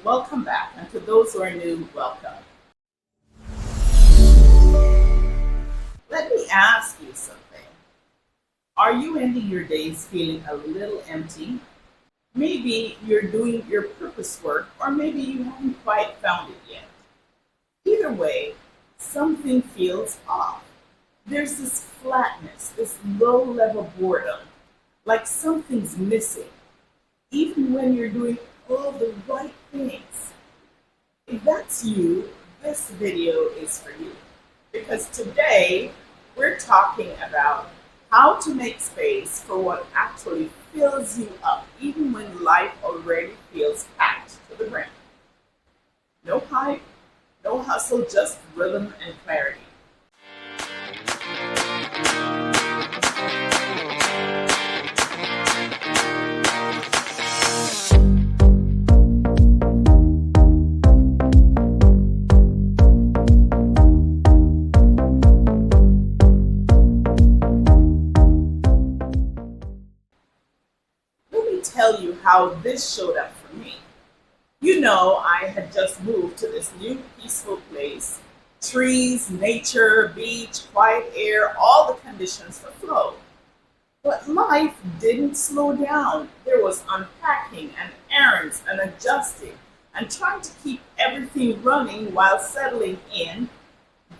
Welcome back, and to those who are new, welcome. Let me ask you something. Are you ending your days feeling a little empty? Maybe you're doing your purpose work, or maybe you haven't quite found it yet. Either way, something feels off. There's this flatness, this low level boredom, like something's missing, even when you're doing all the right things. If that's you, this video is for you. Because today we're talking about how to make space for what actually fills you up, even when life already feels packed to the brim. No hype, no hustle, just rhythm and clarity. Tell you how this showed up for me. You know, I had just moved to this new peaceful place. Trees, nature, beach, quiet air, all the conditions for flow. But life didn't slow down. There was unpacking and errands and adjusting and trying to keep everything running while settling in.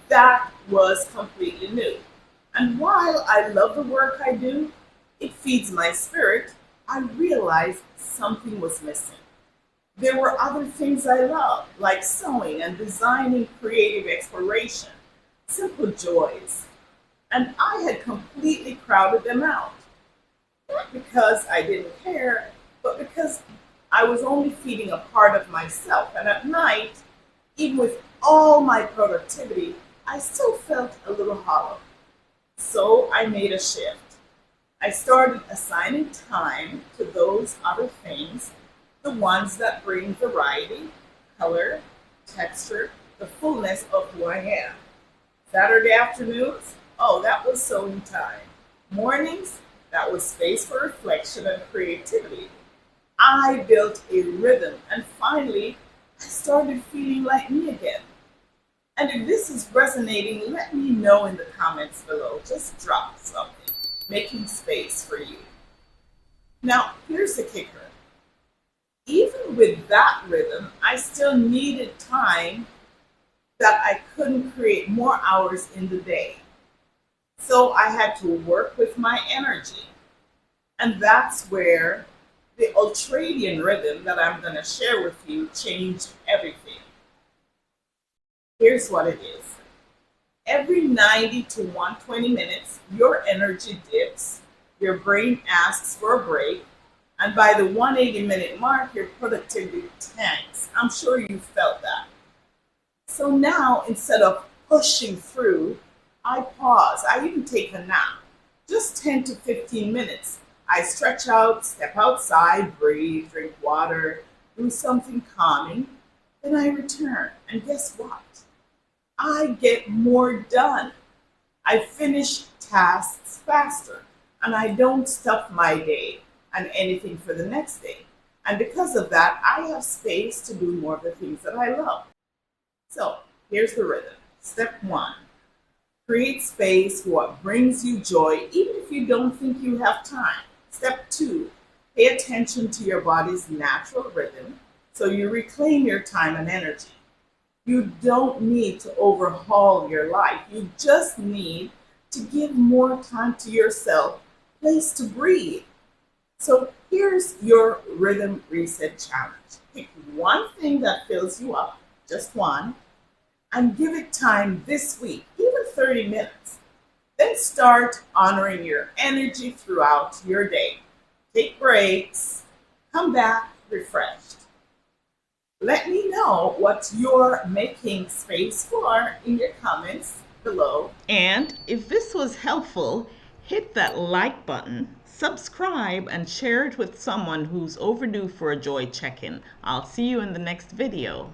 That was completely new. And while I love the work I do, it feeds my spirit. I realized something was missing. There were other things I loved, like sewing and designing, creative exploration, simple joys. And I had completely crowded them out. Not because I didn't care, but because I was only feeding a part of myself. And at night, even with all my productivity, I still felt a little hollow. So I made a shift. I started assigning time to those other things, the ones that bring variety, color, texture, the fullness of who I am. Saturday afternoons, oh, that was sewing time. Mornings, that was space for reflection and creativity. I built a rhythm, and finally, I started feeling like me again. And if this is resonating, let me know in the comments below. Just drop something. Making space for you. Now, here's the kicker. Even with that rhythm, I still needed time that I couldn't create more hours in the day. So I had to work with my energy. And that's where the Ultradian Rhythm that I'm going to share with you changed everything. Here's what it is. Every 90 to 120 minutes, your energy dips, your brain asks for a break, and by the 180-minute mark, your productivity tanks. I'm sure you felt that. So now, instead of pushing through, I pause. I even take a nap. Just 10 to 15 minutes. I stretch out, step outside, breathe, drink water, do something calming, then I return. And guess what? I get more done. I finish tasks faster, and I don't stuff my day and anything for the next day. And because of that, I have space to do more of the things that I love. So here's the rhythm. Step 1, create space for what brings you joy, even if you don't think you have time. Step 2, pay attention to your body's natural rhythm so you reclaim your time and energy. You don't need to overhaul your life. You just need to give more time to yourself, place to breathe. So here's your rhythm reset challenge. Pick one thing that fills you up, just one, and give it time this week, even 30 minutes. Then start honoring your energy throughout your day. Take breaks, come back refreshed. Let me know what you're making space for in your comments below. And if this was helpful, hit that like button, subscribe, and share it with someone who's overdue for a joy check-in. I'll see you in the next video.